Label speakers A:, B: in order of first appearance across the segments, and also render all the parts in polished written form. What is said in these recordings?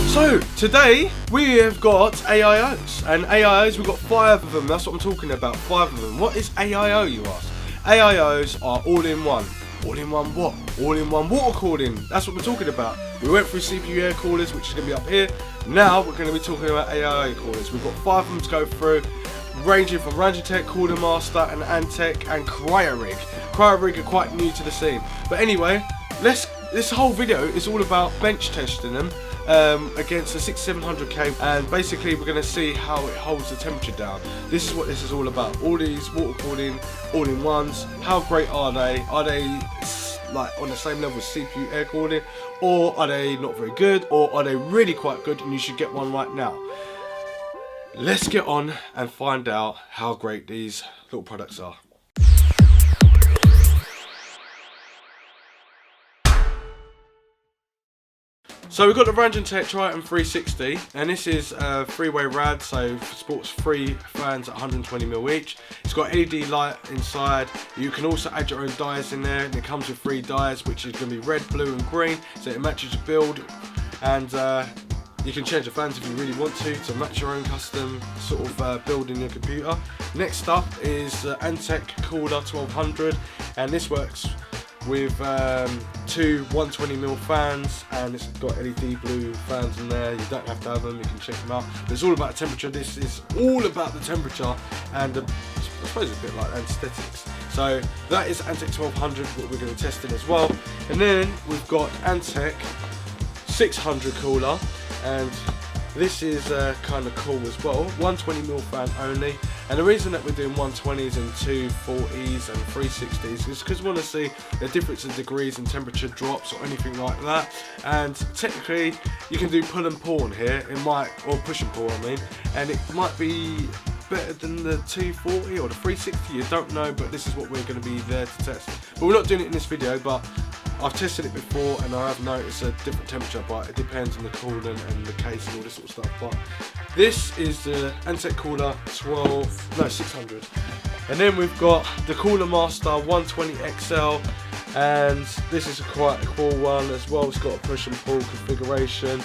A: So today we have got AIOs, and AIOs, we've got 5 of them. That's what I'm talking about, 5 of them. What is AIO, you ask? AIOs are all-in-one. All-in-one what? All-in-one water cooling. That's what we're talking about. We went through CPU air coolers, which is going to be up here. Now we're going to be talking about AIO coolers. We've got 5 of them to go through, ranging from Raijintek, CoolerMaster, and Antec, and Cryorig. Cryorig are quite new to the scene. But anyway, this whole video is all about bench testing them against the 6700K, and basically we're going to see how it holds the temperature down. This is what this is all about. All these water cooling all-in-ones, how great are they? Are they like on the same level as CPU air cooling, or are they not very good, or are they really quite good and you should get one right now? Let's get on and find out how great these little products are. So we've got the Raijintek Triton 360, and this is a 3-way rad, so sports 3 fans at 120mm each. It's got LED light inside. You can also add your own dyes in there, and it comes with 3 dyes, which is going to be red, blue and green, so it matches your build. And you can change the fans if you really want to match your own custom sort of build in your computer. Next up is Antec H1200, and this works with 2 120mm fans, and it's got LED blue fans in there. You don't have to have them, you can check them out. But it's all about the temperature. This is all about the temperature, and I suppose it's a bit like anesthetics. So that is Antec 1200, what we're going to test in as well. And then we've got Antec 600 cooler, and this is kind of cool as well. 120mm fan only, and the reason that we're doing 120s and 240s and 360s is because we want to see the difference in degrees and temperature drops or anything like that. And technically you can do pull and pull in here, it might, or push and pull I mean, and it might be better than the 240 or the 360, you don't know, but this is what we're going to be there to test. But we're not doing it in this video, but I've tested it before and I have noticed a different temperature, but it depends on the coolant and the case and all this sort of stuff. But this is the Antec Cooler 600. And then we've got the CoolerMaster 120XL, and this is quite a cool one as well. It's got a push and pull configuration,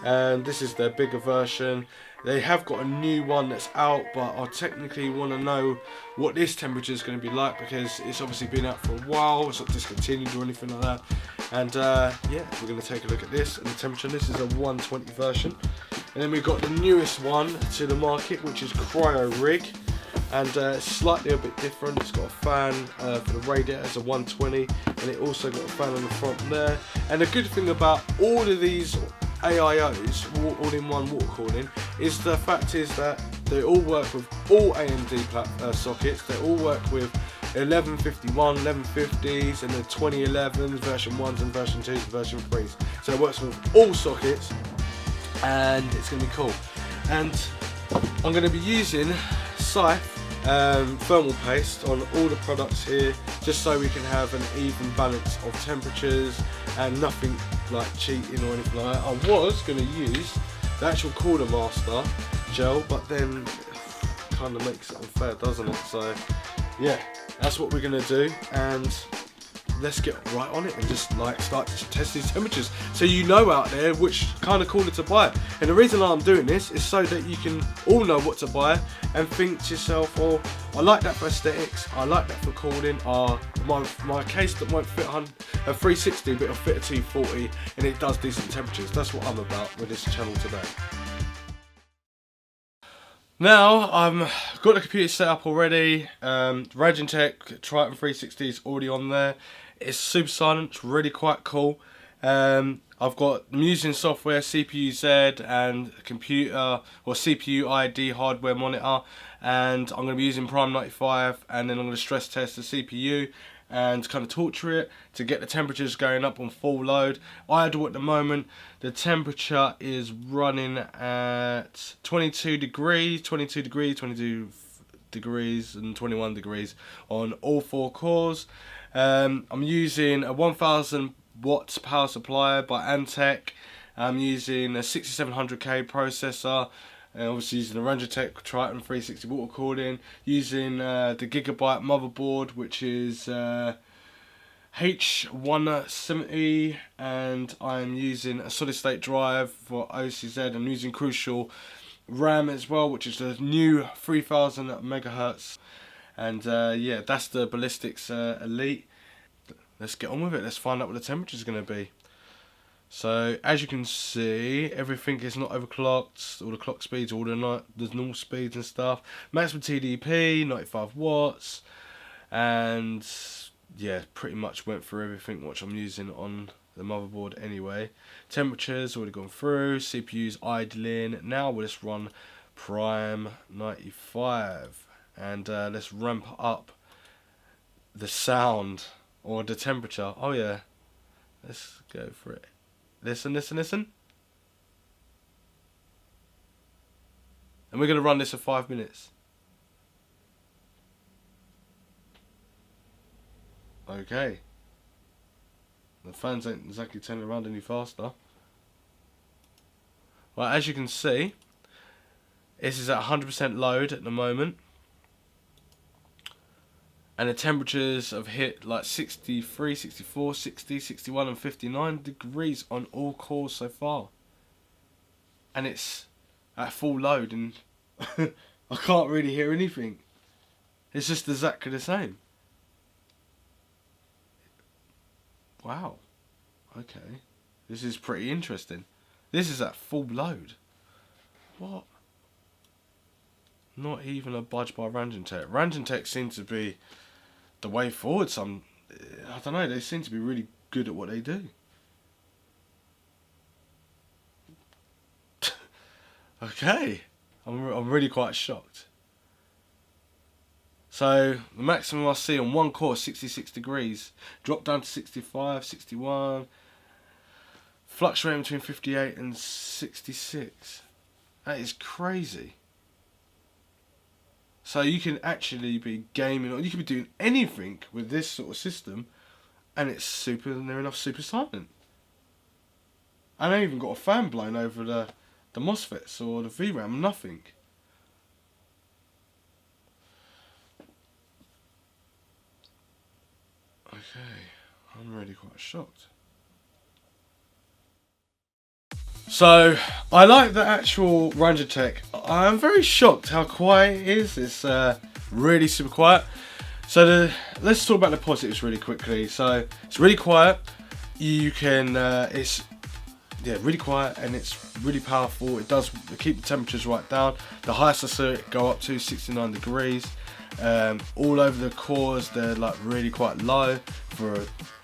A: and this is their bigger version. They have got a new one that's out, but I technically want to know what this temperature is going to be like, because it's obviously been out for a while, it's not discontinued or anything like that. And yeah, we're going to take a look at this and the temperature. This is a 120 version. And then we've got the newest one to the market, which is Cryorig, and it's slightly a bit different. It's got a fan for the radiator, it's a 120, and it also got a fan on the front there. And the good thing about all of these AIOs, all-in-one water cooling, is the fact is that they all work with all AMD sockets. They all work with 1151, 1150s, and the 2011s, version 1s and version 2s and version 3s. So it works with all sockets, and it's going to be cool. And I'm going to be using Scythe thermal paste on all the products here, just so we can have an even balance of temperatures and nothing like cheating or anything like that. I was going to use the actual CoolerMaster gel, but then it kind of makes it unfair, doesn't it? So yeah, that's what we're going to do, and let's get right on it and just like start to test these temperatures, so you know out there which kind of cooler to buy. And the reason I'm doing this is so that you can all know what to buy and think to yourself, oh, I like that for aesthetics, I like that for cooling, my case that won't fit a 360 but it'll fit a 240 and it does decent temperatures. That's what I'm about with this channel today. Now I've got the computer set up already. Raijintek Triton 360 is already on there. It's super silent, it's really quite cool. I'm using software, CPU Z, and computer or CPU ID hardware monitor, and I'm going to be using Prime 95, and then I'm going to stress test the CPU and kind of torture it to get the temperatures going up on full load. Idle at the moment, the temperature is running at 22 degrees, 22 degrees and 21 degrees on all 4 cores. I'm using a 1000 watts power supply by Antec. I'm using a 6700K processor, and obviously using the Raijintek Triton 360 water cooling, using the Gigabyte motherboard, which is H170, and I'm using a solid state drive for OCZ. I'm using Crucial RAM as well, which is the new 3000 megahertz. And yeah, that's the Ballistics Elite. Let's get on with it. Let's find out what the temperature is going to be. So as you can see, everything is not overclocked. All the clock speeds, all the normal speeds and stuff. Maximum TDP, 95 watts, and yeah, pretty much went through everything which I'm using on the motherboard anyway. Temperatures already gone through. CPU's idling. Now we'll just run Prime 95, and let's ramp up the sound or the temperature. Oh yeah, let's go for it. Listen, listen, listen. And we're going to run this for 5 minutes. Okay. The fans ain't exactly turning around any faster. Well, as you can see, this is at 100% load at the moment. And the temperatures have hit like 63, 64, 60, 61 and 59 degrees on all cores so far. And it's at full load and I can't really hear anything. It's just exactly the same. Wow. Okay. This is pretty interesting. This is at full load. What? Not even a budge by Raijintek. Raijintek seems to be the way forward. I don't know, they seem to be really good at what they do. Okay, I'm really quite shocked. So the maximum I see on one core is 66 degrees, dropped down to 65, 61, fluctuating between 58 and 66. That is crazy. So you can actually be gaming, or you can be doing anything with this sort of system, and it's super near enough super silent. I ain't even got a fan blown over the MOSFETs or the VRAM, nothing. Okay, I'm really quite shocked. So, I like the actual Raijintek. I'm very shocked how quiet it is. It's really super quiet. So, let's talk about the positives really quickly. So, it's really quiet. You can, it's really quiet and it's really powerful. It does keep the temperatures right down. The highest I saw it go up to 69 degrees. All over the cores, they're like really quite low.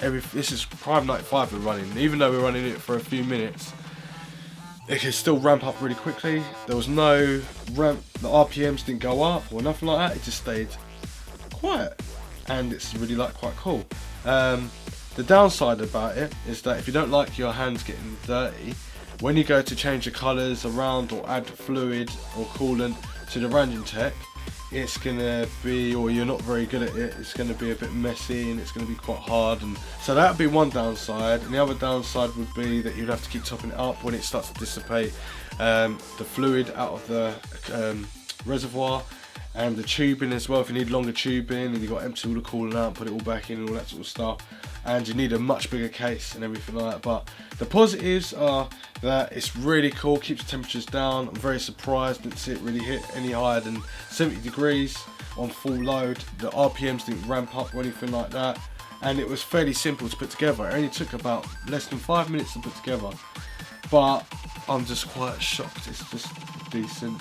A: This is Prime 95 we're running. Even though we're running it for a few minutes, it can still ramp up really quickly. There was no ramp, the RPMs didn't go up or nothing like that. It just stayed quiet, and it's really like quite cool. The downside about it is that if you don't like your hands getting dirty, when you go to change the colours around or add fluid or coolant to the Raijintek, it's gonna be, or you're not very good at it, it's gonna be a bit messy and it's gonna be quite hard, and so that would be one downside. And the other downside would be that you'd have to keep topping it up when it starts to dissipate the fluid out of the reservoir, and the tubing as well. If you need longer tubing and you've got to empty all the coolant out, put it all back in and all that sort of stuff, and you need a much bigger case and everything like that. But the positives are that it's really cool, keeps the temperatures down. I'm very surprised, didn't see it really hit any higher than 70 degrees on full load. The RPMs didn't ramp up or anything like that, and it was fairly simple to put together. It only took about less than 5 minutes to put together, but I'm just quite shocked. It's just a decent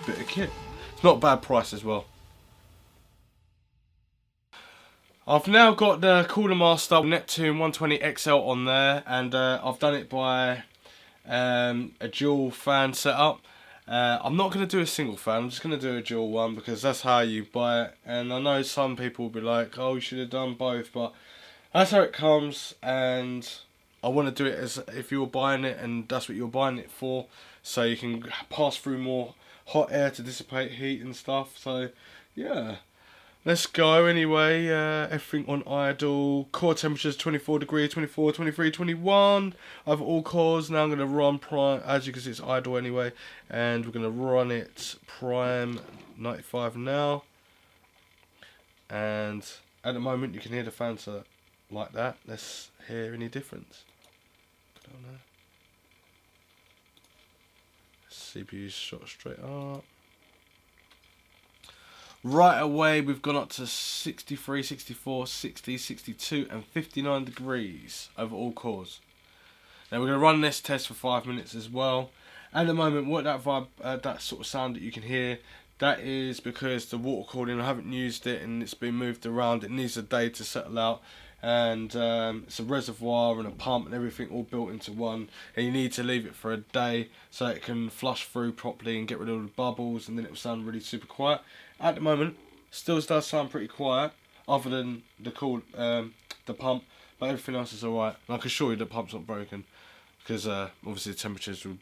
A: bit of kit. It's not a bad price as well. I've now got the CoolerMaster Nepton 120 XL on there, and I've done it by a dual fan setup. I'm not going to do a single fan, I'm just going to do a dual one because that's how you buy it. And I know some people will be like, oh, you should have done both, but that's how it comes, and I want to do it as if you were buying it and that's what you're buying it for, so you can pass through more hot air to dissipate heat and stuff. So yeah, let's go anyway. Everything on idle. Core temperatures 24 degrees, 24, 23, 21 over all cores. Now I'm going to run Prime, as you can see it's idle anyway, and we're going to run it Prime 95 now. And at the moment you can hear the fan like that. Let's hear any difference. I don't know. CPU shot straight up. Right away we've gone up to 63, 64, 60, 62 and 59 degrees over all cores. Now we're going to run this test for 5 minutes as well. At the moment, what that that sort of sound that you can hear, that is because the water cooling, I haven't used it and it's been moved around. It needs a day to settle out, and it's a reservoir and a pump and everything all built into one, and you need to leave it for a day so it can flush through properly and get rid of the bubbles, and then it will sound really super quiet. At the moment, still does sound pretty quiet, other than the pump, but everything else is alright. And I can assure you the pump's not broken, because obviously the temperatures will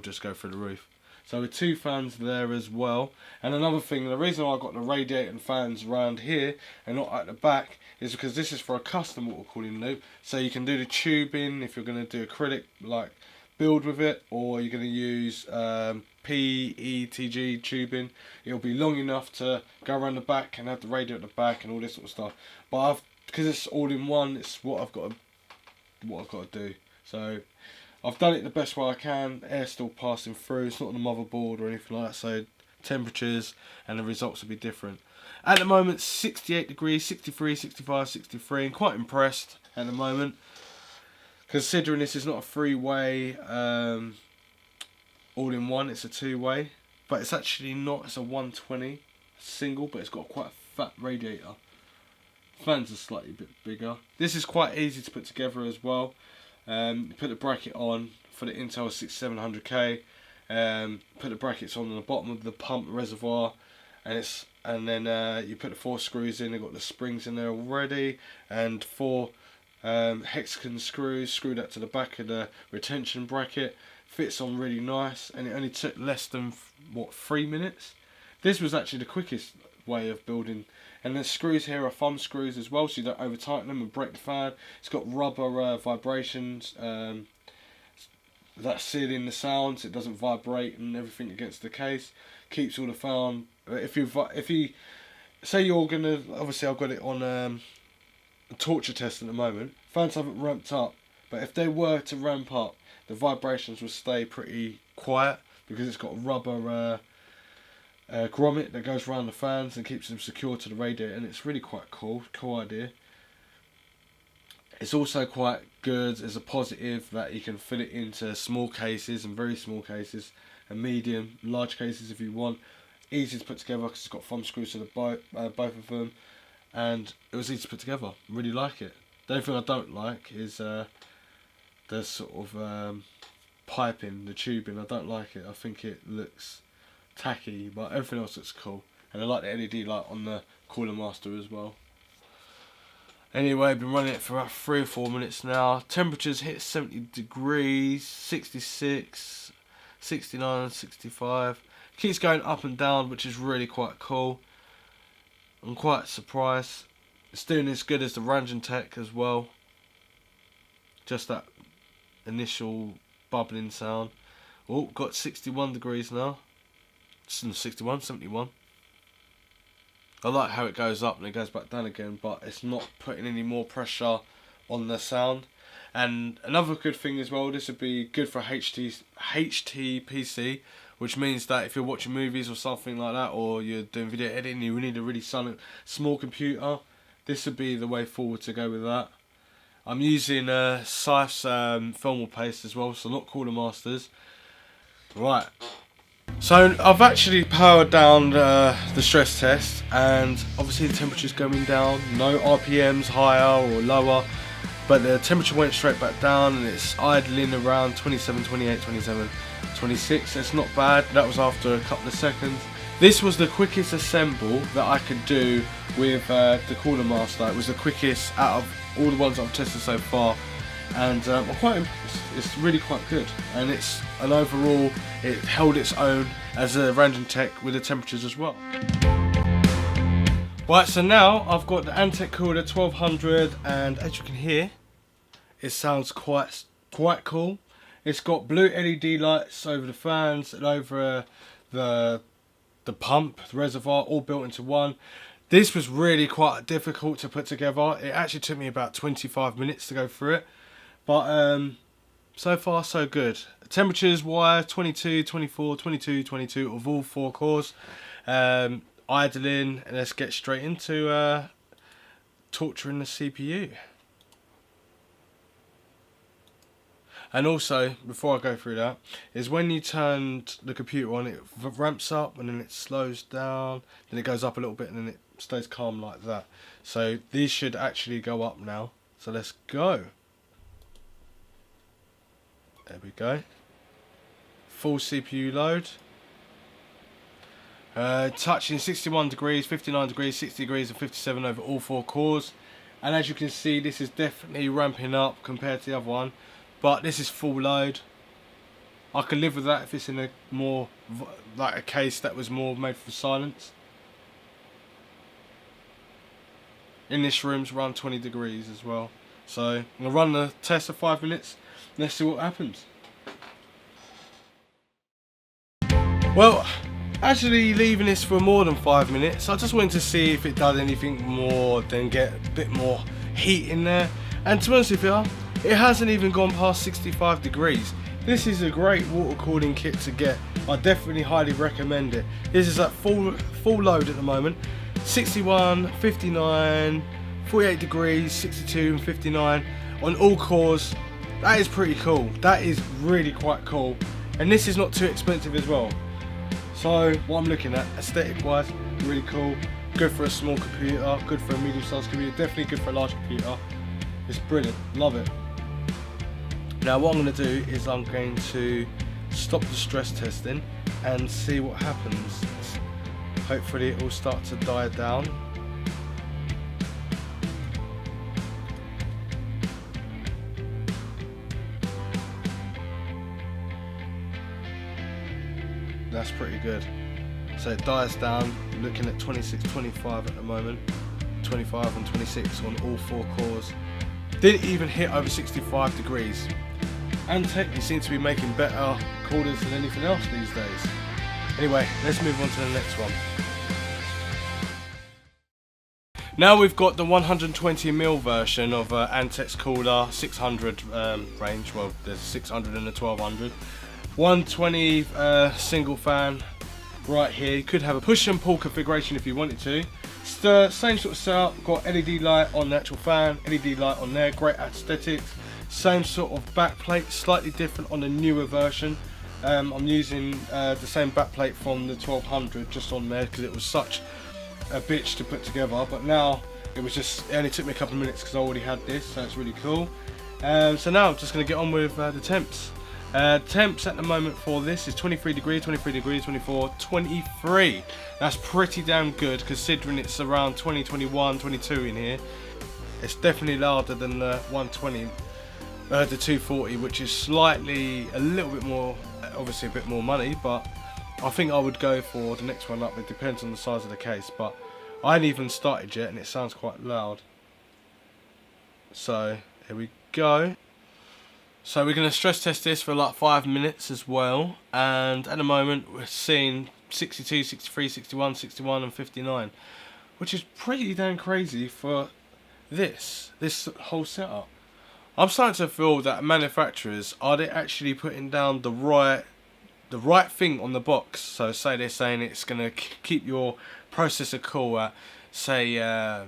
A: just go through the roof. So with 2 fans there as well. And another thing, the reason I got the radiator and fans around here and not at the back is because this is for a custom water cooling loop. So you can do the tubing if you're going to do acrylic like build with it, or you're going to use PETG tubing. It'll be long enough to go around the back and have the radiator at the back and all this sort of stuff. But because it's all in one, it's what I've got to do. So I've done it the best way I can. Air's still passing through. It's not on the motherboard or anything like that, so temperatures and the results will be different. At the moment, 68 degrees, 63, 65, 63, and quite impressed at the moment. Considering this is not a 3-way all-in-one, it's a 2-way. But it's actually not, it's a 120 single, but it's got quite a fat radiator. Fans are slightly a bit bigger. This is quite easy to put together as well. You put the bracket on for the Intel 6700K. Put the brackets on the bottom of the pump reservoir, and then you put the 4 screws in. They've got the springs in there already, and 4 hexagon screws. Screw that to the back of the retention bracket. Fits on really nice, and it only took less than 3 minutes. This was actually the quickest way of building. And the screws here are thumb screws as well, so you don't over tighten them and break the fan. It's got rubber vibrations that's sealing the sound so it doesn't vibrate and everything against the case. Keeps all the fan. If you say you're gonna, obviously I've got it on a torture test at the moment. Fans haven't ramped up, but if they were to ramp up, the vibrations will stay pretty quiet because it's got a rubber grommet that goes around the fans and keeps them secure to the radiator, and it's really quite cool idea. It's also quite good as a positive that you can fit it into small cases and very small cases, and medium, large cases if you want. Easy to put together because it's got thumb screws to the both of them, and it was easy to put together. Really like it. The only thing I don't like is the sort of piping, the tubing. I don't like it. I think it looks tacky, but everything else looks cool, and I like the LED light on the CoolerMaster as well. Anyway, I've been running it for about 3 or 4 minutes now. Temperatures hit 70 degrees, 66, 69, 65. Keeps going up and down, which is really quite cool. I'm quite surprised. It's doing as good as the Raijintek as well. Just that initial bubbling sound. Oh, got 61 degrees now. 61, 71. I like how it goes up and it goes back down again, but it's not putting any more pressure on the sound. And another good thing as well, this would be good for HTPC, which means that if you're watching movies or something like that, or you're doing video editing, you need a really small computer. This would be the way forward to go with that. I'm using Sife's thermal paste as well, so not CoolerMasters. Right. So I've actually powered down the stress test, and obviously the temperature's going down. No RPMs higher or lower, but the temperature went straight back down, and it's idling around 27, 28, 27, 26. It's not bad. That was after a couple of seconds. This was the quickest assemble that I could do with the CoolerMaster. It was the quickest out of all the ones I've tested so far, and I'm quite impressed. It's really quite good, and overall it held its own as a Raijintek with the temperatures as well. Right, so now I've got the Antec H1200, and as you can hear, it sounds quite cool. It's got blue LED lights over the fans and over the pump, the reservoir, all built into one. This was really quite difficult to put together. It actually took me about 25 minutes to go through it. But so far so good. Temperatures wise, 22, 24, 22, 22 of all 4 cores. Idling, and let's get straight into torturing the CPU. And also, before I go through that, is when you turn the computer on, it ramps up and then it slows down, then it goes up a little bit and then it stays calm like that. So these should actually go up now. So let's go. There we go. Full CPU load. Touching 61 degrees, 59 degrees, 60 degrees and 57 over all 4 cores. And as you can see, this is definitely ramping up compared to the other one. But this is full load. I could live with that if it's in a more, like a case that was more made for silence. In this room's around 20 degrees as well. So I'm going to run the test for 5 minutes. Let's see what happens. Well, actually leaving this for more than 5 minutes. I just wanted to see if it does anything more than get a bit more heat in there. And to be honest with you, it hasn't even gone past 65 degrees. This is a great water cooling kit to get. I definitely highly recommend it. This is at full load at the moment. 61, 59, 48 degrees, 62 and 59 on all cores. That is pretty cool. That is really quite cool. And this is not too expensive as well. So what I'm looking at, aesthetic wise, really cool. Good for a small computer, good for a medium sized computer, definitely good for a large computer. It's brilliant, love it. Now what I'm going to do is I'm going to stop the stress testing and see what happens. Hopefully it will start to die down. That's pretty good. So it dies down, looking at 26, 25 at the moment. 25 and 26 on all 4 cores. Didn't even hit over 65 degrees. Antec, you seem to be making better coolers than anything else these days. Anyway, let's move on to the next one. Now we've got the 120mm version of Antec's Cooler 600 range. Well, there's 600 and a 1200. 120 single fan right here. You could have a push and pull configuration if you wanted to. It's the same sort of setup. Got LED light on the actual fan, LED light on there. Great aesthetics. Same sort of backplate, slightly different on the newer version. I'm using the same backplate from the 1200 just on there because it was such a bitch to put together. But now it only took me a couple of minutes because I already had this, so it's really cool. So now I'm just going to get on with the temps. Temps at the moment for this is 23 degrees, 23 degrees, 24, 23. That's pretty damn good considering it's around 20, 21, 22 in here. It's definitely louder than the 120. The 240, which is a little bit more, obviously a bit more money, but I think I would go for the next one up. It depends on the size of the case, but I ain't even started yet and it sounds quite loud. So here we go. So we're going to stress test this for like 5 minutes as well, and at the moment we're seeing 62, 63, 61, 61 and 59, which is pretty damn crazy for this whole setup. I'm starting to feel that manufacturers, are they actually putting down the right thing on the box? So say they're saying it's going to keep your processor cool at, say, I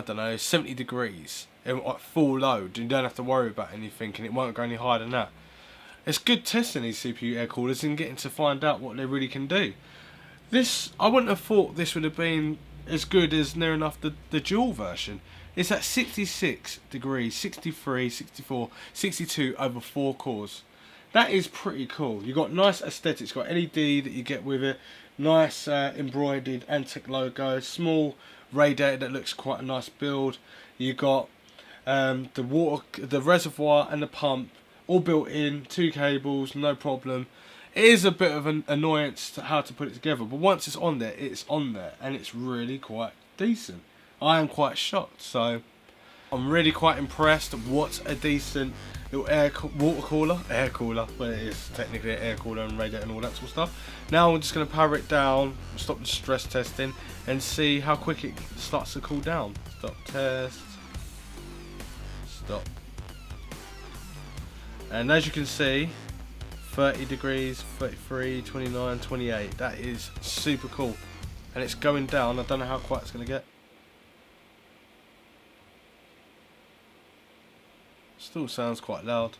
A: don't know, 70 degrees at full load. You don't have to worry about anything and it won't go any higher than that. It's good testing these CPU air coolers and getting to find out what they really can do. This, I wouldn't have thought this would have been as good as near enough the dual version. It's at 66 degrees, 63, 64, 62 over 4 cores. That is pretty cool. You've got nice aesthetics. You've got LED that you get with it. Nice embroidered Antec logo. Small radiator that looks quite a nice build. You've got the reservoir and the pump all built in. 2 cables, no problem. It is a bit of an annoyance to how to put it together. But once it's on there. And it's really quite decent. I am quite shocked. So I'm really quite impressed. What a decent little water cooler, but it is technically an air cooler and radiator and all that sort of stuff. Now I'm just going to power it down, stop the stress testing, and see how quick it starts to cool down. Stop test, stop. And as you can see, 30 degrees, 33, 29, 28. That is super cool. And it's going down. I don't know how quiet it's going to get. Still sounds quite loud.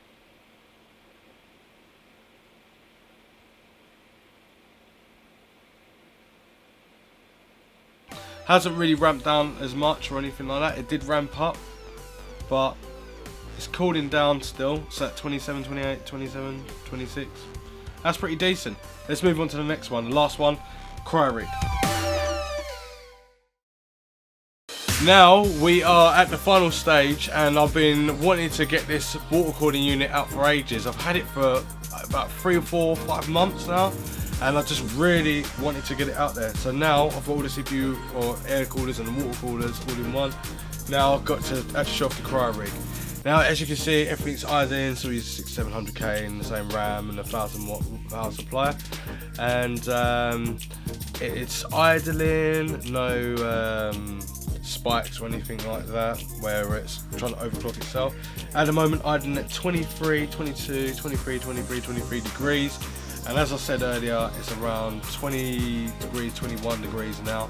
A: Hasn't really ramped down as much or anything like that. It did ramp up, but it's cooling down still. So at 27, 28, 27, 26. That's pretty decent. Let's move on to the next one. The last one, Cryorig. Now we are at the final stage, and I've been wanting to get this water cooling unit out for ages. I've had it for about 3 or 4 or 5 months now, and I just really wanted to get it out there. So now I've got all the CPU or air coolers and the water coolers all in one. Now I've got to actually show off the Cryorig. Now as you can see, everything's idling, so we use 6700K and the same RAM and a 1000 watt power supply, and it's idling, no spikes or anything like that where it's trying to overclock itself. At the moment idling at 23, 22, 23, 23, 23 degrees, and as I said earlier, it's around 20 degrees, 21 degrees now.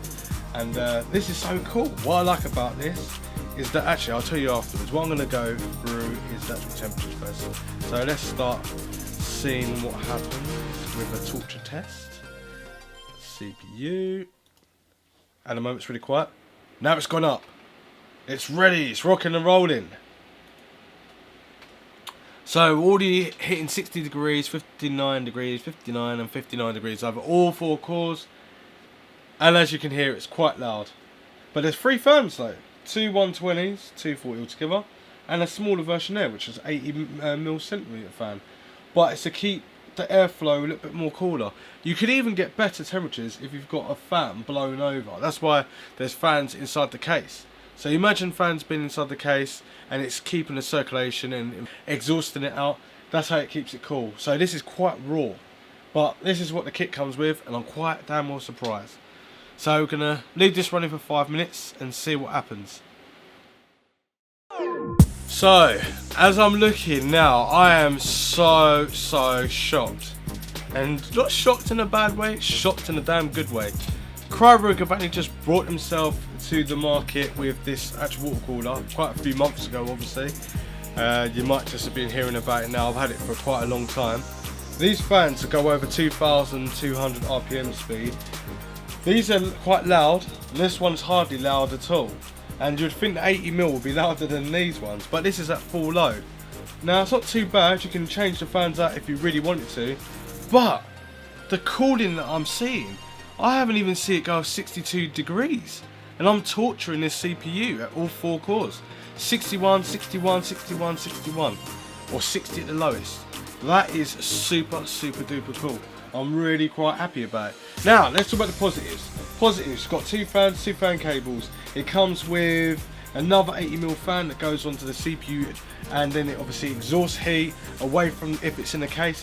A: And this is so cool. What I like about this is that, actually I'll tell you afterwards, what I'm going to go through is the actual temperatures first. So let's start seeing what happens with a torture test. CPU. At the moment it's really quiet. Now it's gone up. It's ready. It's rocking and rolling. So already hitting 60 degrees, 59 degrees, 59 and 59 degrees over all 4 cores. And as you can hear, it's quite loud. But there's 3 fans though. 2 120s, 240 altogether, and a smaller version there, which is 80mm centimeter fan. But it's to keep the airflow a little bit more cooler. You could even get better temperatures if you've got a fan blown over. That's why there's fans inside the case. So imagine fans being inside the case and it's keeping the circulation and exhausting it out. That's how it keeps it cool. So this is quite raw, but this is what the kit comes with, and I'm quite damn well surprised. So we're gonna leave this running for 5 minutes and see what happens. So, as I'm looking now, I am so shocked. And not shocked in a bad way, shocked in a damn good way. Cryorig have only just brought himself to the market with this actual water cooler quite a few months ago, obviously. You might just have been hearing about it now. I've had it for quite a long time. These fans go over 2,200 RPM speed. These are quite loud, and this one's hardly loud at all. And you'd think the 80mm would be louder than these ones, but this is at full load. Now it's not too bad, you can change the fans out if you really wanted to, but the cooling that I'm seeing, I haven't even seen it go 62 degrees, and I'm torturing this CPU at all 4 cores. 61, 61, 61, 61, or 60 at the lowest. That is super duper cool. I'm really quite happy about it. Now let's talk about the positives. Positives, it's got 2 fans, 2 fan cables. It comes with another 80mm fan that goes onto the CPU, and then it obviously exhausts heat away from, if it's in the case,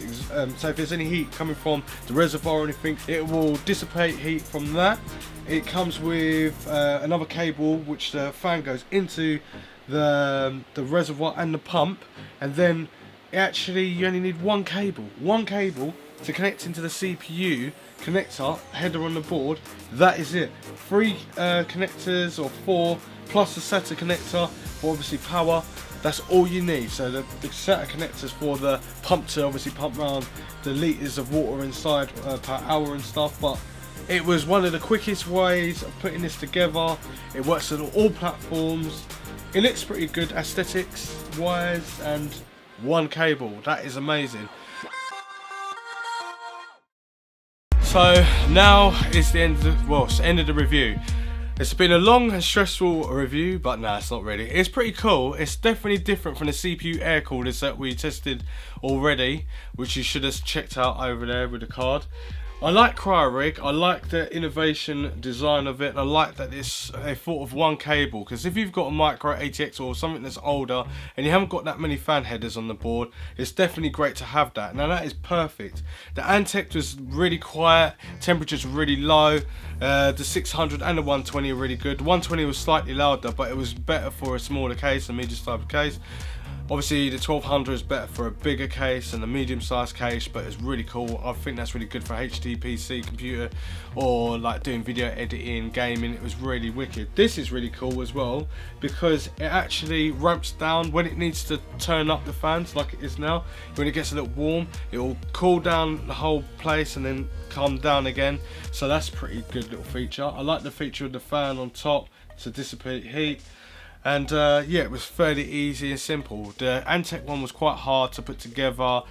A: so if there's any heat coming from the reservoir or anything, it will dissipate heat from that. It comes with another cable which the fan goes into the reservoir and the pump, and then actually you only need one cable to connect into the CPU connector, header on the board. That is it. 3 connectors or 4 plus the SATA connector for obviously power. That's all you need. So the SATA connectors for the pump to obviously pump around the litres of water inside per hour and stuff. But it was one of the quickest ways of putting this together. It works on all platforms. It looks pretty good aesthetics wise, and one cable. That is amazing. So now is the end of the review. It's been a long and stressful review, but no, it's not really. It's pretty cool. It's definitely different from the CPU air coolers that we tested already, which you should have checked out over there with the card. I like Cryorig. I like the innovation design of it. I like that they thought of one cable, because if you've got a micro ATX or something that's older and you haven't got that many fan headers on the board, it's definitely great to have that. Now that is perfect. The Antec was really quiet, temperatures were really low. The 600 and the 120 are really good. The 120 was slightly louder, but it was better for a smaller case, a medium type of case. Obviously the 1200 is better for a bigger case and a medium sized case, but it's really cool. I think that's really good for HD PC computer or like doing video editing, gaming. It was really wicked. This is really cool as well because it actually ramps down when it needs to turn up the fans like it is now. When it gets a little warm, it will cool down the whole place and then calm down again. So that's a pretty good little feature. I like the feature of the fan on top to dissipate heat. And yeah, it was fairly easy and simple. The Antec one was quite hard to put together,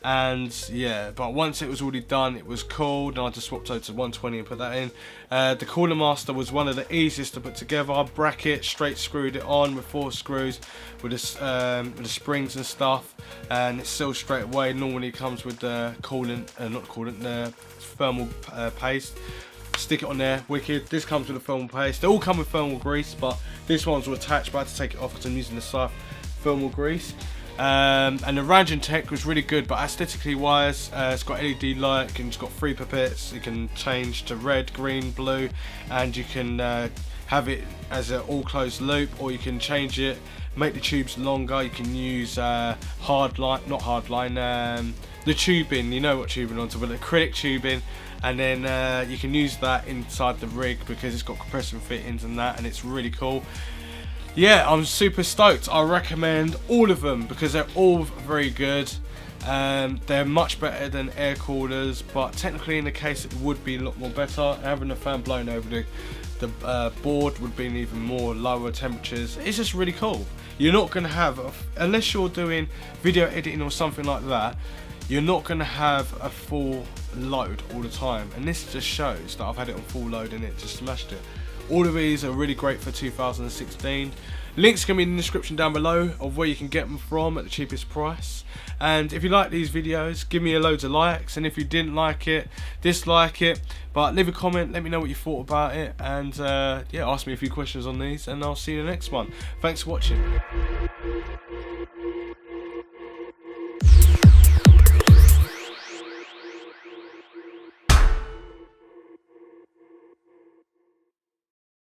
A: and yeah, but once it was already done, it was cool. Then I just swapped over to 120 and put that in. The CoolerMaster was one of the easiest to put together. Bracket, straight screwed it on with 4 screws with the springs and stuff, and it's sealed straight away. Normally it comes with the the thermal paste. Stick it on there, wicked. This comes with a thermal paste. They all come with thermal grease, but this one's attached, but I had to take it off because I'm using the soft thermal grease. And the Raijintek was really good, but aesthetically wise, it's got LED light, and it's got 3 pipettes. You can change to red, green, blue, and you can have it as an all closed loop, or you can change it, make the tubes longer. You can use the tubing, you know what tubing on top, but acrylic tubing, and then you can use that inside the rig because it's got compression fittings and that, and it's really cool. Yeah, I'm super stoked. I recommend all of them because they're all very good. They're much better than air coolers, but technically in the case it would be a lot more better. Having a fan blowing over the board would be an even more lower temperatures. It's just really cool. You're not going to have, unless you're doing video editing or something like that, you're not going to have a full load all the time, and this just shows that I've had it on full load and it just smashed it. All of these are really great for 2016. Links can be in the description down below of where you can get them from at the cheapest price. And if you like these videos, give me loads of likes, and if you didn't like it, dislike it, but leave a comment, let me know what you thought about it, and yeah, ask me a few questions on these, and I'll see you in the next one. Thanks for watching.